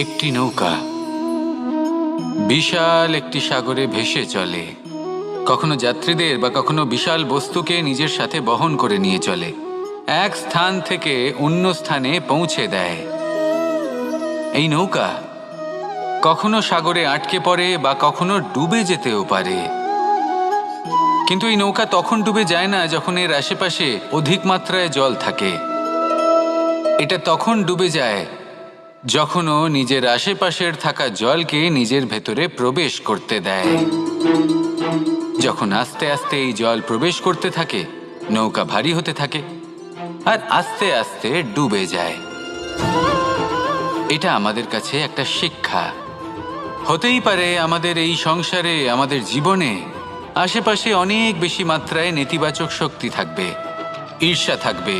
একটি নৌকা বিশাল একটি সাগরে ভেসে চলে। কখনো যাত্রীদের বা কখনো বিশাল বস্তুকে নিজের সাথে বহন করে নিয়ে চলে, এক স্থান থেকে অন্য স্থানে পৌঁছে দেয়। এই নৌকা কখনো সাগরে আটকে পড়ে বা কখনো ডুবে যেতেও পারে, কিন্তু এই নৌকা তখন ডুবে যায় না যখন এর আশেপাশে অধিক মাত্রায় জল থাকে। এটা তখন ডুবে যায় যখন ও নিজের আশেপাশের থাকা জলকে নিজের ভেতরে প্রবেশ করতে দেয়। যখন আস্তে আস্তে এই জল প্রবেশ করতে থাকে, নৌকা ভারী হতে থাকে আর আস্তে আস্তে ডুবে যায়। এটা আমাদের কাছে একটা শিক্ষা। হতেই পারে আমাদের এই সংসারে, আমাদের জীবনে আশেপাশে অনেক বেশি মাত্রায় নেতিবাচক শক্তি থাকবে, ঈর্ষা থাকবে,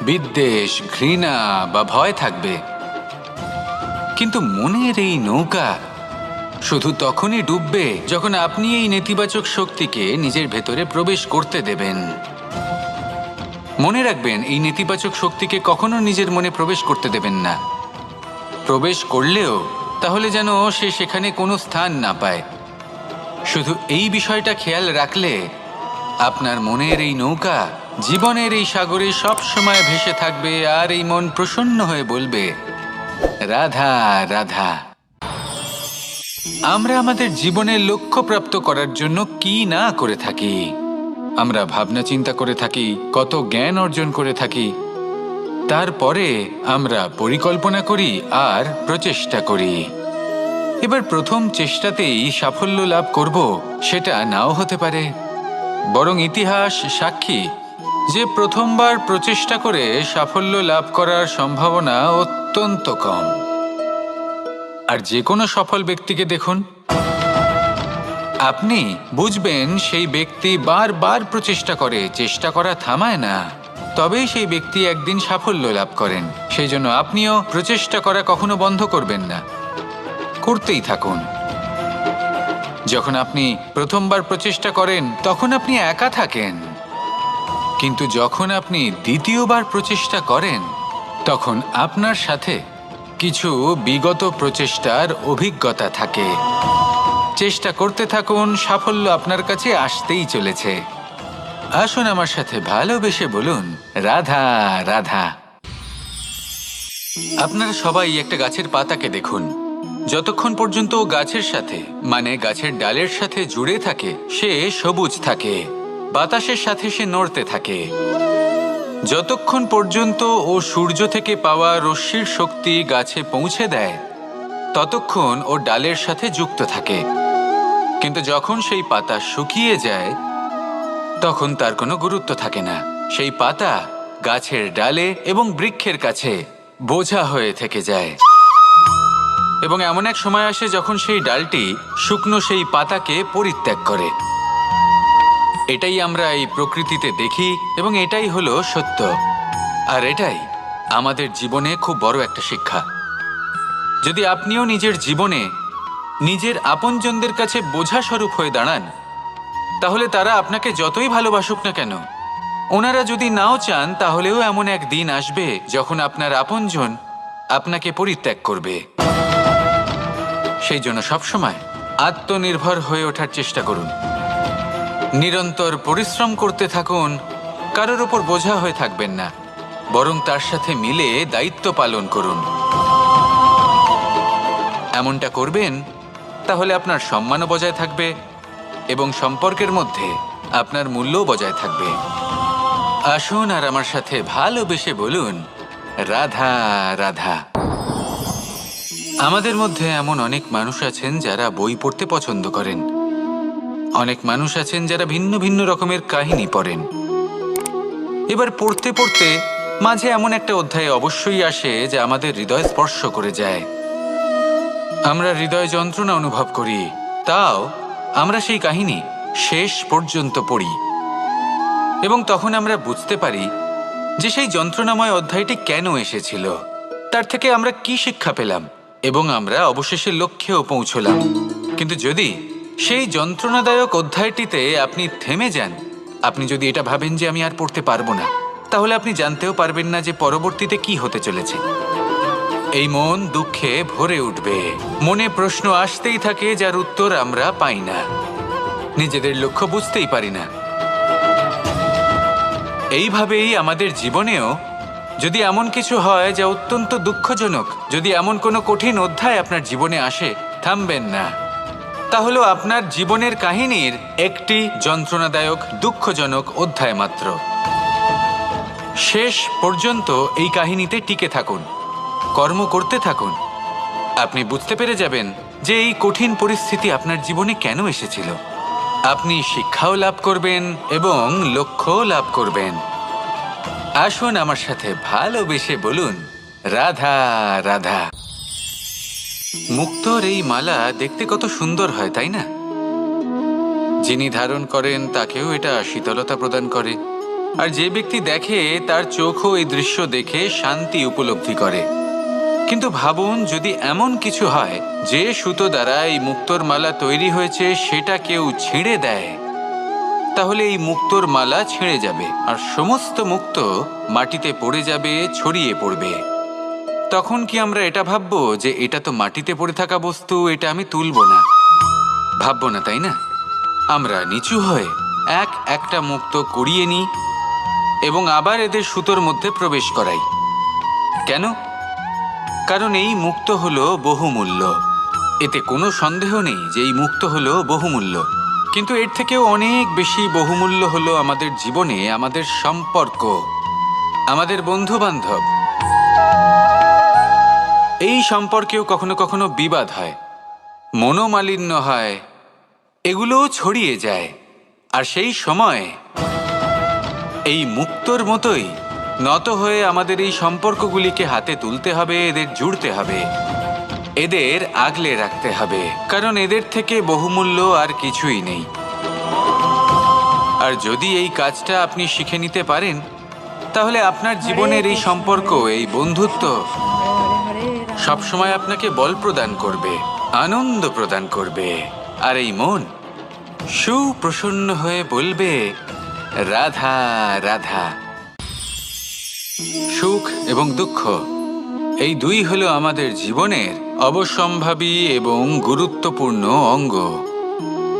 বিদ্বেষ, ঘৃণা বা ভয় থাকবে, কিন্তু মনের এই নৌকা শুধু তখনই ডুববে যখন আপনি এই নেতিবাচক শক্তিকে নিজের ভেতরে প্রবেশ করতে দেবেন। মনে রাখবেন, এই নেতিবাচক শক্তিকে কখনো নিজের মনে প্রবেশ করতে দেবেন না। প্রবেশ করলেও তাহলে যেন সে সেখানে কোনো স্থান না পায়। শুধু এই বিষয়টা খেয়াল রাখলে আপনার মনের এই নৌকা জীবনের এই সাগরে সব সময় ভেসে থাকবে আর এই মন প্রসন্ন হয়ে বলবে, রাধা রাধা। আমরা আমাদের জীবনের লক্ষ্য প্রাপ্ত করার জন্য কি না করে থাকি। আমরা ভাবনা চিন্তা করে থাকি, কত জ্ঞান অর্জন করে থাকি, তারপরে আমরা পরিকল্পনা করি আর প্রচেষ্টা করি। এবার প্রথম চেষ্টাতেই সাফল্য লাভ করব সেটা নাও হতে পারে, বরং ইতিহাস সাক্ষী যে প্রথমবার প্রচেষ্টা করে সাফল্য লাভ করার সম্ভাবনা অত্যন্ত কম। আর যে কোনো সফল ব্যক্তিকে দেখুন, আপনি বুঝবেন সেই ব্যক্তি বারবার প্রচেষ্টা করে, চেষ্টা করা থামায় না, তবেই সেই ব্যক্তি একদিন সাফল্য লাভ করেন। সেই জন্য আপনিও প্রচেষ্টা করা কখনো বন্ধ করবেন না, করতেই থাকুন। যখন আপনি প্রথমবার প্রচেষ্টা করেন তখন আপনি একা থাকেন, কিন্তু যখন আপনি দ্বিতীয়বার প্রচেষ্টা করেন তখন আপনার সাথে কিছু বিগত প্রচেষ্টার অভিজ্ঞতা থাকে। চেষ্টা করতে থাকুন, সাফল্য আপনার কাছে আসতেই চলেছে। আসুন আমার সাথে ভালোবেসে বলুন, রাধা রাধা। আপনারা সবাই একটা গাছের পাতাকে দেখুন, যতক্ষণ পর্যন্ত ও গাছের সাথে মানে গাছের ডালের সাথে জুড়ে থাকে সে সবুজ থাকে, বাতাসের সাথে সে নড়তে থাকে। যতক্ষণ পর্যন্ত ও সূর্য থেকে পাওয়া রশ্মির শক্তি গাছে পৌঁছে দেয় ততক্ষণ ও ডালের সাথে যুক্ত থাকে, কিন্তু যখন সেই পাতা শুকিয়ে যায় তখন তার কোনো গুরুত্ব থাকে না। সেই পাতা গাছের ডালে এবং বৃক্ষের কাছে বোঝা হয়ে থেকে যায়, এবং এমন এক সময় আসে যখন সেই ডালটি শুকনো সেই পাতাকে পরিত্যাগ করে। এটাই আমরা এই প্রকৃতিতে দেখি এবং এটাই হলো সত্য। আর এটাই আমাদের জীবনে খুব বড় একটা শিক্ষা। যদি আপনিও নিজের জীবনে নিজের আপনজনদের কাছে বোঝা স্বরূপ হয়ে দাঁড়ান, তাহলে তারা আপনাকে যতই ভালোবাসুক না কেন, ওনারা যদি নাও চান তাহলেও এমন এক দিন আসবে যখন আপনার আপনজন আপনাকে পরিত্যাগ করবে। সেই জন্য সবসময় আত্মনির্ভর হয়ে ওঠার চেষ্টা করুন, নিরন্তর পরিশ্রম করতে থাকুন, কারোর ওপর বোঝা হয়ে থাকবেন না, বরং তার সাথে মিলে দায়িত্ব পালন করুন। এমনটা করবেন তাহলে আপনার সম্মানও বজায় থাকবে এবং সম্পর্কের মধ্যে আপনার মূল্যও বজায় থাকবে। আসুন আর আমার সাথে ভালোবেসে বলুন, রাধা রাধা। আমাদের মধ্যে এমন অনেক মানুষ আছেন যারা বই পড়তে পছন্দ করেন, অনেক মানুষ আছেন যারা ভিন্ন ভিন্ন রকমের কাহিনী পড়েন। এবার পড়তে পড়তে মাঝে এমন একটা অধ্যায় অবশ্যই আসে যা আমাদের হৃদয় স্পর্শ করে যায়। আমরা হৃদয় যন্ত্রণা অনুভব করি, তাও আমরা সেই কাহিনী শেষ পর্যন্ত পড়ি এবং তখন আমরা বুঝতে পারি যে সেই যন্ত্রণাময় অধ্যায়টি কেন এসেছিল, তার থেকে আমরা কি শিক্ষা পেলাম এবং আমরা অবশেষে লক্ষ্যেও পৌঁছলাম। কিন্তু যদি সেই যন্ত্রণাদায়ক অধ্যায়টিতে আপনি থেমে যান, আপনি যদি এটা ভাবেন যে আমি আর পড়তে পারবো না, তাহলে আপনি জানতেও পারবেন না যে পরবর্তীতে কি হতে চলেছে। এই মন দুঃখে ভরে উঠবে। মনে প্রশ্ন আসতেই থাকে যার উত্তর আমরা পাই না, নিজেদের লক্ষ্য বুঝতেই পারি না। এইভাবেই আমাদের জীবনেও যদি এমন কিছু হয় যা অত্যন্ত দুঃখজনক, যদি এমন কোনো কঠিন অধ্যায় আপনার জীবনে আসে, থামবেন না। তাহলে আপনার জীবনের কাহিনীর একটি যন্ত্রণাদায়ক দুঃখজনক অধ্যায় মাত্র। শেষ পর্যন্ত এই কাহিনীতে টিকে থাকুন, কর্ম করতে থাকুন। আপনি বুঝতে পেরে যাবেন যে এই কঠিন পরিস্থিতি আপনার জীবনে কেন এসেছিল। আপনি শিক্ষাও লাভ করবেন এবং লক্ষ্যও লাভ করবেন। আসুন আমার সাথে ভালোবেসে বলুন, রাধা রাধা। মুক্তোর এই মালা দেখতে কত সুন্দর হয়, তাই না? যিনি ধারণ করেন তাকেও এটা শীতলতা প্রদান করে, আর যে ব্যক্তি দেখে তার চোখও এই দৃশ্য দেখে শান্তি উপলব্ধি করে। কিন্তু ভাবুন, যদি এমন কিছু হয় যে সুতো দ্বারা এই মুক্তোর মালা তৈরি হয়েছে সেটা কেউ ছিঁড়ে দেয়, তাহলে এই মুক্তোর মালা ছিঁড়ে যাবে আর সমস্ত মুক্তো মাটিতে পড়ে যাবে, ছড়িয়ে পড়বে। তখন কি আমরা এটা ভাববো যে এটা তো মাটিতে পড়ে থাকা বস্তু, এটা আমি তুলবো না? ভাববো না, তাই না? আমরা নিচু হয়ে একটা মুক্তো কুড়িয়ে নিই এবং আবার এদের সুতোর মধ্যে প্রবেশ করাই। কেন? কারণ এই মুক্তো হলো বহুমূল্য। এতে কোনো সন্দেহ নেই যে এই মুক্তো হলো বহুমূল্য। কিন্তু এর থেকেও অনেক বেশি বহুমূল্য হলো আমাদের জীবনে আমাদের সম্পর্ক, আমাদের বন্ধু বান্ধব। এই সম্পর্কেও কখনো কখনো বিবাদ হয়, মনোমালিন্য হয়, এগুলোও ছড়িয়ে যায়। আর সেই সময় এই মুক্তোর মতোই নত হয়ে আমাদের এই সম্পর্কগুলিকে হাতে তুলতে হবে, এদের জুড়তে হবে, এদের আগলে রাখতে হবে, কারণ এদের থেকে বহুমূল্য আর কিছুই নেই। আর যদি এই কাজটা আপনি শিখে নিতে পারেন, তাহলে আপনার জীবনের এই সম্পর্ক, এই বন্ধুত্ব সবসময় আপনাকে বল প্রদান করবে, আনন্দ প্রদান করবে। আর এই মন সুপ্রসন্ন হয়ে বলবে, রাধা রাধা। সুখ এবং দুঃখ এই দুই হলো আমাদের জীবনের অবশ্যম্ভাবী এবং গুরুত্বপূর্ণ অঙ্গ।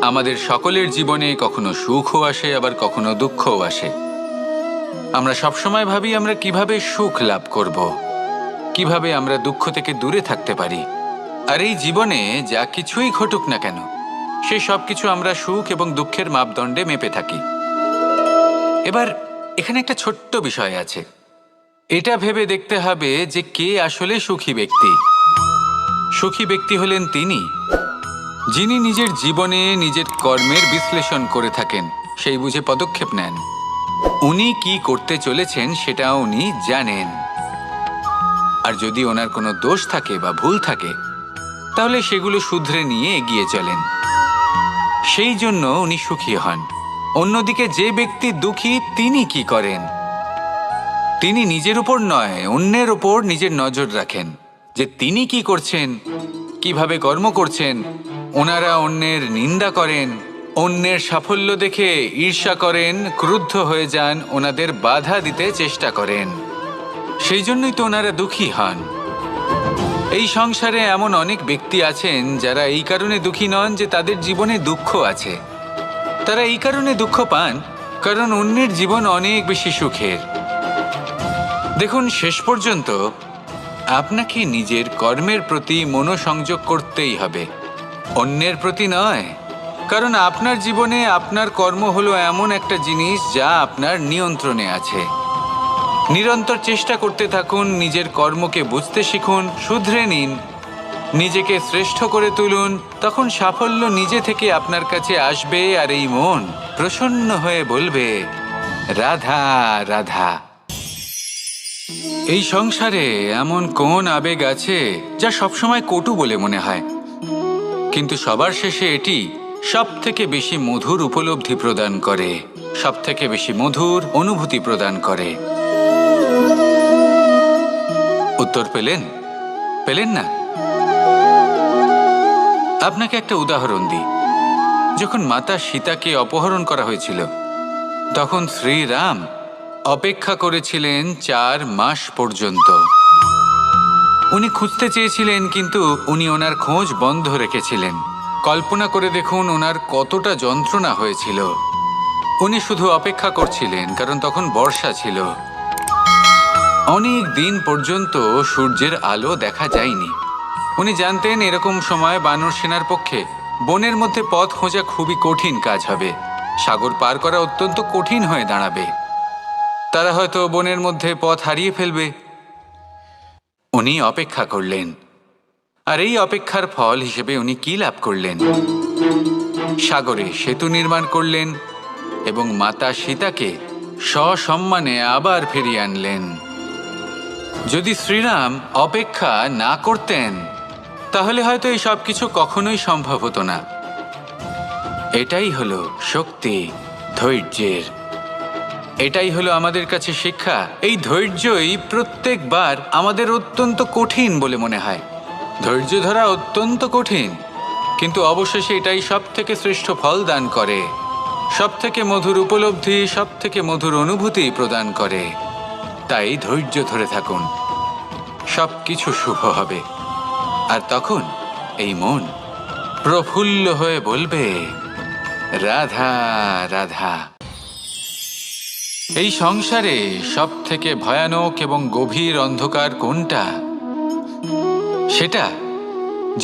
আমাদের সকলের জীবনে কখনো সুখও আসে, আবার কখনো দুঃখও আসে। আমরা সবসময় ভাবি আমরা কিভাবে সুখ লাভ করব, কিভাবে আমরা দুঃখ থেকে দূরে থাকতে পারি। আর এই জীবনে যা কিছুই ঘটুক না কেন, সেই সব কিছু আমরা সুখ এবং দুঃখের মাপদণ্ডে মেপে থাকি। এবার এখানে একটা ছোট্ট বিষয় আছে। এটা ভেবে দেখতে হবে যে কে আসলে সুখী ব্যক্তি। সুখী ব্যক্তি হলেন তিনি যিনি নিজের জীবনে নিজের কর্মের বিশ্লেষণ করে থাকেন, সেই বুঝে পদক্ষেপ নেন। উনি কি করতে চলেছেন সেটা উনি জানেন। আর যদি ওনার কোনো দোষ থাকে বা ভুল থাকে, তাহলে সেগুলো শুধরে নিয়ে এগিয়ে চলেন। সেই জন্য উনি সুখী হন। অন্যদিকে যে ব্যক্তি দুঃখী, তিনি কি করেন? তিনি নিজের উপর নয়, অন্যের উপর নিজের নজর রাখেন যে তিনি কি করছেন, কিভাবে কর্ম করছেন। ওনারা অন্যের নিন্দা করেন, অন্যের সাফল্য দেখে ঈর্ষা করেন, ক্রুদ্ধ হয়ে যান, ওনাদের বাধা দিতে চেষ্টা করেন। সেই জন্যই তো ওনারা দুঃখী হন। এই সংসারে এমন অনেক ব্যক্তি আছেন যারা এই কারণে দুঃখী নন যে তাদের জীবনে দুঃখ আছে। তারা এই কারণে দুঃখ পান কারণ অন্যের জীবন অনেক বেশি সুখের। দেখুন, শেষ পর্যন্ত আপনাকে নিজের কর্মের প্রতি মনোসংযোগ করতেই হবে, অন্যের প্রতি নয়। কারণ আপনার জীবনে আপনার কর্ম হলো এমন একটা জিনিস যা আপনার নিয়ন্ত্রণে আছে। নিরন্তর চেষ্টা করতে থাকুন, নিজের কর্মকে বুঝতে শিখুন, শুধরে নিন, নিজেকে শ্রেষ্ঠ করে তুলুন। তখন সাফল্য নিজে থেকে আপনার কাছে আসবে, আর এই মন প্রসন্ন হয়ে বলবে, রাধা রাধা। এই সংসারে এমন কোন আবেগ আছে যা সবসময় কটু বলে মনে হয়, কিন্তু সবার শেষে এটি সব থেকে বেশি মধুর উপলব্ধি প্রদান করে, সব থেকে বেশি মধুর অনুভূতি প্রদান করে। উত্তর পেলেন? পেলেন না? আপনাকে একটা উদাহরণ দিই। যখন মাতা সীতাকে অপহরণ করা হয়েছিল, তখন শ্রীরাম অপেক্ষা করেছিলেন 4 মাস পর্যন্ত। উনি খুঁজতে চেয়েছিলেন, কিন্তু উনি ওনার খোঁজ বন্ধ রেখেছিলেন। কল্পনা করে দেখুন ওনার কতটা যন্ত্রণা হয়েছিল। উনি শুধু অপেক্ষা করছিলেন, কারণ তখন বর্ষা ছিল। অনেক দিন পর্যন্ত সূর্যের আলো দেখা যায়নি। উনি জানতেন এরকম সময় বানর সেনার পক্ষে বনের মধ্যে পথ খোঁজা খুবই কঠিন কাজ হবে। সাগর পার করা অত্যন্ত কঠিন হয়ে দাঁড়াবে। তারা হয়তো বনের মধ্যে পথ হারিয়ে ফেলবে। উনি অপেক্ষা করলেন, আর এই অপেক্ষার ফল হিসেবে উনি কি লাভ করলেন? সাগরে সেতু নির্মাণ করলেন এবং মাতা সীতাকে সসম্মানে আবার ফিরিয়ে আনলেন। যদি শ্রীরাম অপেক্ষা না করতেন, তাহলে হয়তো এই সব কিছু কখনোই সম্ভব হতো না। এটাই হলো শক্তি ধৈর্যের। এটাই হলো আমাদের কাছে শিক্ষা। এই ধৈর্যই প্রত্যেকবার আমাদের অত্যন্ত কঠিন বলে মনে হয়। ধৈর্য ধরা অত্যন্ত কঠিন, কিন্তু অবশেষে এটাই সব থেকে শ্রেষ্ঠ ফল দান করে, সব থেকে মধুর উপলব্ধি, সব থেকে মধুর অনুভূতি প্রদান করে। তাই ধৈর্য ধরে থাকুন, সব কিছু শুভ হবে। আর তখন এই মন প্রফুল্ল হয়ে বলবে, রাধা রাধা। এই সংসারে সব থেকে ভয়ানক এবং গভীর অন্ধকার কোনটা? সেটা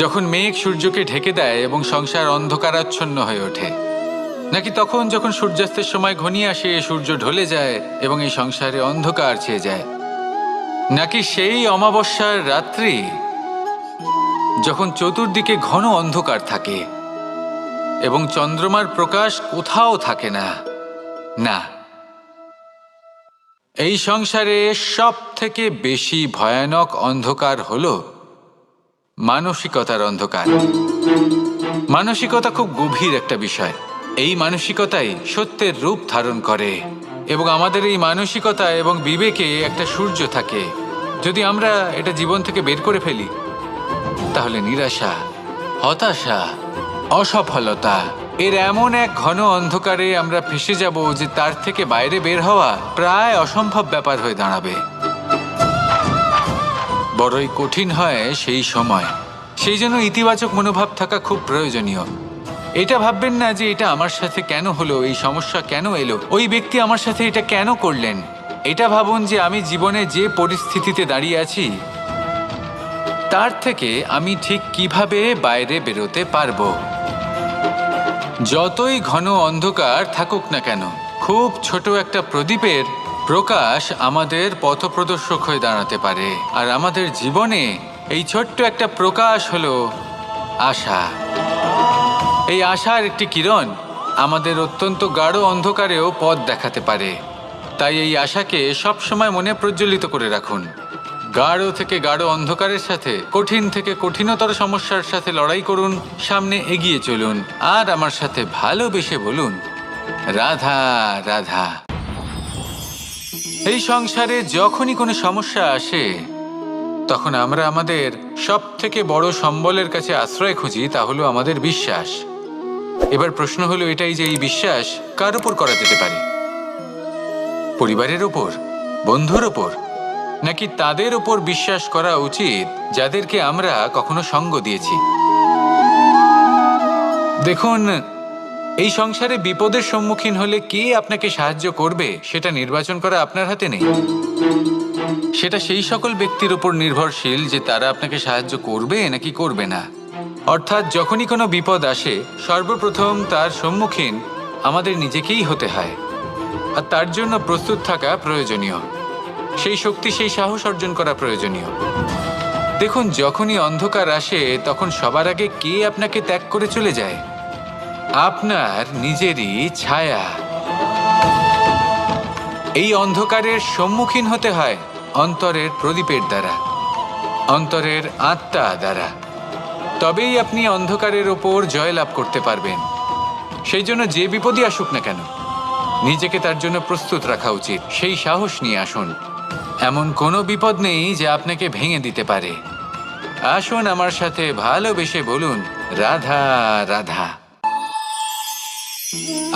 যখন মেঘ সূর্যকে ঢেকে দেয় এবং সংসার অন্ধকারাচ্ছন্ন হয়ে ওঠে, নাকি তখন যখন সূর্যাস্তের সময় ঘনিয়ে আসে, সূর্য ঢলে যায় এবং এই সংসারে অন্ধকার ছেয়ে যায়, নাকি সেই অমাবস্যার রাত্রি যখন চতুর্দিকে ঘন অন্ধকার থাকে এবং চন্দ্রমার প্রকাশ কোথাও থাকে না? না, এই সংসারে সব থেকে বেশি ভয়ানক অন্ধকার হলো মানসিকতার অন্ধকার। মানসিকতা খুব গভীর একটা বিষয়। এই মানসিকতাই সত্যের রূপ ধারণ করে এবং আমাদের এই মানসিকতা এবং বিবেকে একটা সূর্য থাকে। যদি আমরা এটা জীবন থেকে বের করে ফেলি, তাহলে নিরাশা, হতাশা, অসফলতা এর এমন এক ঘন অন্ধকারে আমরা ফেসে যাব যে তার থেকে বাইরে বের হওয়া প্রায় অসম্ভব ব্যাপার হয়ে দাঁড়াবে। বড়ই কঠিন হয় সেই সময়। সেই জন্য ইতিবাচক মনোভাব থাকা খুব প্রয়োজনীয়। এটা ভাববেন না যে এটা আমার সাথে কেন হলো, এই সমস্যা কেন এলো, ওই ব্যক্তি আমার সাথে এটা কেন করলেন। এটা ভাবুন যে আমি জীবনে যে পরিস্থিতিতে দাঁড়িয়ে আছি, তার থেকে আমি ঠিক কিভাবে বাইরে বেরোতে পারবো। যতই ঘন অন্ধকার থাকুক না কেন, খুব ছোট একটা প্রদীপের প্রকাশ আমাদের পথপ্রদর্শক হয়ে দাঁড়াতে পারে। আর আমাদের জীবনে এই ছোট্ট একটা প্রকাশ হলো আশা। এই আশার একটি কিরণ আমাদের অত্যন্ত গাঢ় অন্ধকারেও পথ দেখাতে পারে। তাই এই আশাকে সবসময় মনে প্রজ্বলিত করে রাখুন। গাঢ় থেকে গাঢ় অন্ধকারের সাথে, কঠিন থেকে কঠিনতর সমস্যার সাথে লড়াই করুন, সামনে এগিয়ে চলুন, আর আমার সাথে ভালোবেসে বলুন, রাধা রাধা। এই সংসারে যখনই কোনো সমস্যা আসে, তখন আমরা আমাদের সব থেকে বড় সম্বলের কাছে আশ্রয় খুঁজি, তা হলো আমাদের বিশ্বাস। এবার প্রশ্ন হলো এটাই যে এই বিশ্বাস কার উপর করা যেতে পারে? পরিবারের উপর, বন্ধুর উপর, নাকি তাদের উপর বিশ্বাস করা উচিত যাদেরকে আমরা কখনো সঙ্গ দিয়েছি? দেখুন, এই সংসারে বিপদের সম্মুখীন হলে কে আপনাকে সাহায্য করবে সেটা নির্বাচন করা আপনার হাতে নেই। সেটা সেই সকল ব্যক্তির উপর নির্ভরশীল যে তারা আপনাকে সাহায্য করবে নাকি করবে না। অর্থাৎ যখনই কোনো বিপদ আসে, সর্বপ্রথম তার সম্মুখীন আমাদের নিজেকেই হতে হয়, আর তার জন্য প্রস্তুত থাকা প্রয়োজনীয়। সেই শক্তি, সেই সাহস অর্জন করা প্রয়োজনীয়। দেখুন, যখনই অন্ধকার আসে, তখন সবার আগে কে আপনাকে ত্যাগ করে চলে যায়? আপনার নিজেরই ছায়া। এই অন্ধকারের সম্মুখীন হতে হয় অন্তরের প্রদীপের দ্বারা, অন্তরের আত্মা দ্বারা। তবেই আপনি অন্ধকারের ওপর জয়লাভ করতে পারবেন। সেই জন্য যে বিপদই আসুক না কেন, নিজেকে তার জন্য প্রস্তুত রাখা উচিত। সেই সাহস নিয়ে আসুন। এমন কোনো বিপদ নেই যে আপনাকে ভেঙে দিতে পারে। আসুন আমার সাথে ভালোবেসে বলুন, রাধা রাধা।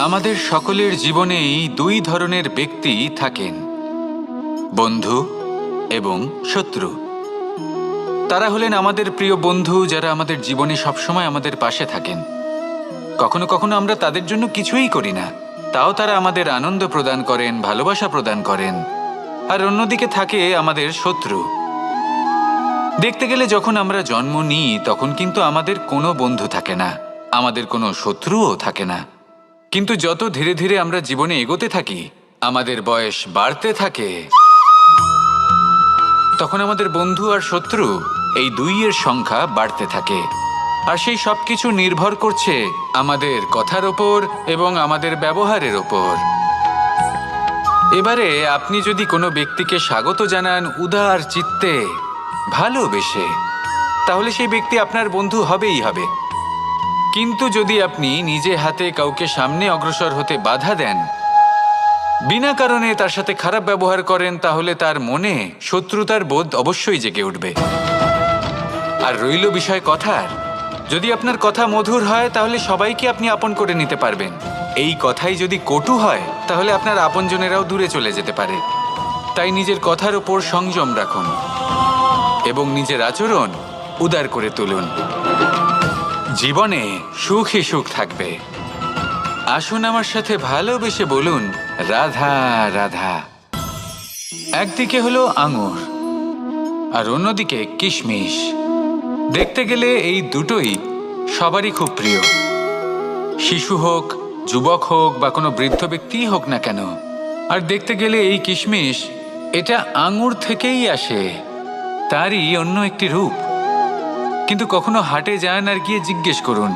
আমাদের সকলের জীবনেই দুই ধরনের ব্যক্তি থাকেন, বন্ধু এবং শত্রু। তারা হলেন আমাদের প্রিয় বন্ধু, যারা আমাদের জীবনে সবসময় আমাদের পাশে থাকেন। কখনো কখনো আমরা তাদের জন্য কিছুই করি না, তাও তারা আমাদের আনন্দ প্রদান করেন, ভালোবাসা প্রদান করেন। আর অন্যদিকে থাকে আমাদের শত্রু। দেখতে গেলে যখন আমরা জন্ম নিই তখন কিন্তু আমাদের কোনো বন্ধু থাকে না, আমাদের কোনো শত্রুও থাকে না। কিন্তু যত ধীরে ধীরে আমরা জীবনে এগোতে থাকি, আমাদের বয়স বাড়তে থাকে, তখন আমাদের বন্ধু আর শত্রু এই দুইয়ের সংখ্যা বাড়তে থাকে। আর সেই সব কিছু নির্ভর করছে আমাদের কথার ওপর এবং আমাদের ব্যবহারের ওপর। এবারে আপনি যদি কোনো ব্যক্তিকে স্বাগত জানান উদার চিত্তে, ভালোবেসে, তাহলে সেই ব্যক্তি আপনার বন্ধু হবেই হবে। কিন্তু যদি আপনি নিজে হাতে কাউকে সামনে অগ্রসর হতে বাধা দেন, বিনা কারণে তার সাথে খারাপ ব্যবহার করেন, তাহলে তার মনে শত্রুতার বোধ অবশ্যই জেগে উঠবে। আর রইল বিষয় কথার, যদি আপনার কথা মধুর হয় তাহলে সবাইকে আপনি আপন করে নিতে পারবেন। এই কথাই যদি কটু হয় তাহলে আপনার আপনজনেরাও দূরে চলে যেতে পারে। তাই নিজের কথার উপর সংযম রাখুন এবং নিজের আচরণ উদার করে তুলুন। জীবনে সুখই সুখ থাকবে। আসুন আমার সাথে ভালোবেসে বলুন, রাধা রাধা। একদিকে হলো আঙুর আর অন্যদিকে কিশমিশ। দেখতে গেলে এই দুটোই সবারই খুব প্রিয়, শিশু হোক, যুবক হোক বা কোনো বৃদ্ধ ব্যক্তিই হোক না কেন। আর দেখতে গেলে এই কিশমিশ, এটা আঙুর থেকেই আসে, তারই অন্য একটি রূপ। কিন্তু কখনো হাটে যান আর গিয়ে জিজ্ঞেস করুন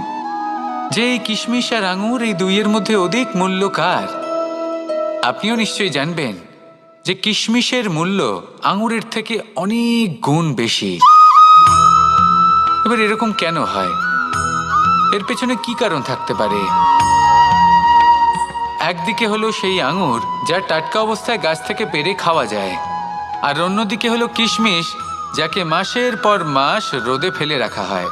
যে এই কিশমিশ আর আঙুর, এই দুইয়ের মধ্যে অধিক মূল্য কার? আপনিও নিশ্চয়ই জানবেন যে কিশমিশের মূল্য আঙুরের থেকে অনেক গুণ বেশি। এবার এরকম কেন হয়? এর পেছনে কি কারণ থাকতে পারে? একদিকে হলো সেই আঙুর যা টাটকা অবস্থায় গাছ থেকে পেড়ে খাওয়া যায়, আর অন্যদিকে হলো কিশমিশ যাকে মাসের পর মাস রোদে ফেলে রাখা হয়।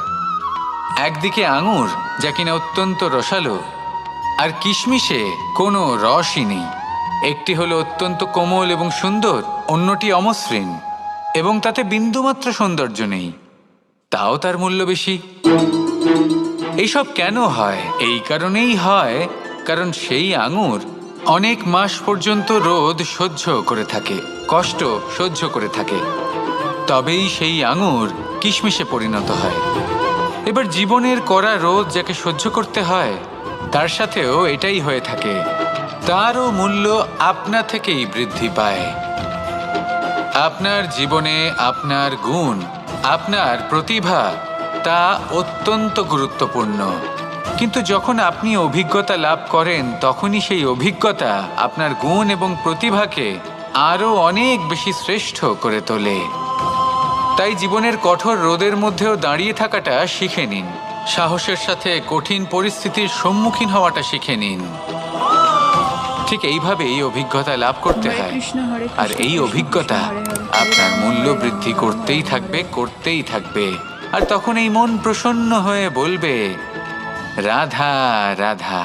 একদিকে আঙুর যা কিনা অত্যন্ত রসালো, আর কিশমিশে কোনো রসই নেই। একটি হলো অত্যন্ত কোমল এবং সুন্দর, অন্যটি অমসৃণ এবং তাতে বিন্দুমাত্র সৌন্দর্য নেই, তাও তার মূল্য বেশি। এইসব কেন হয়? এই কারণেই হয় কারণ সেই আঙুর অনেক মাস পর্যন্ত রোদ সহ্য করে থাকে, কষ্ট সহ্য করে থাকে, তবেই সেই আঙুর কিশমিশে পরিণত হয়। এবার জীবনের কড়া রোদ যাকে সহ্য করতে হয়, তার সাথেও এটাই হয়ে থাকে, তারও মূল্য আপনা থেকেই বৃদ্ধি পায়। আপনার জীবনে আপনার গুণ, আপনার প্রতিভা, তা অত্যন্ত গুরুত্বপূর্ণ। কিন্তু যখন আপনি অভিজ্ঞতা লাভ করেন তখনই সেই অভিজ্ঞতা আপনার গুণ এবং প্রতিভাকে আরও অনেক বেশি শ্রেষ্ঠ করে তোলে। তাই জীবনের কঠোর রোদের মধ্যেও দাঁড়িয়ে থাকাটা শিখে নিন, সাহসের সাথে কঠিন পরিস্থিতির সম্মুখীন হওয়াটা শিখে নিন। ঠিক এইভাবেই অভিজ্ঞতা লাভ করতে হয়, আর এই অভিজ্ঞতা আপনার মূল্য বৃদ্ধি করতেই থাকবে, করতেই থাকবে। আর তখন এই মন প্রসন্ন হয়ে বলবে, রাধা রাধা।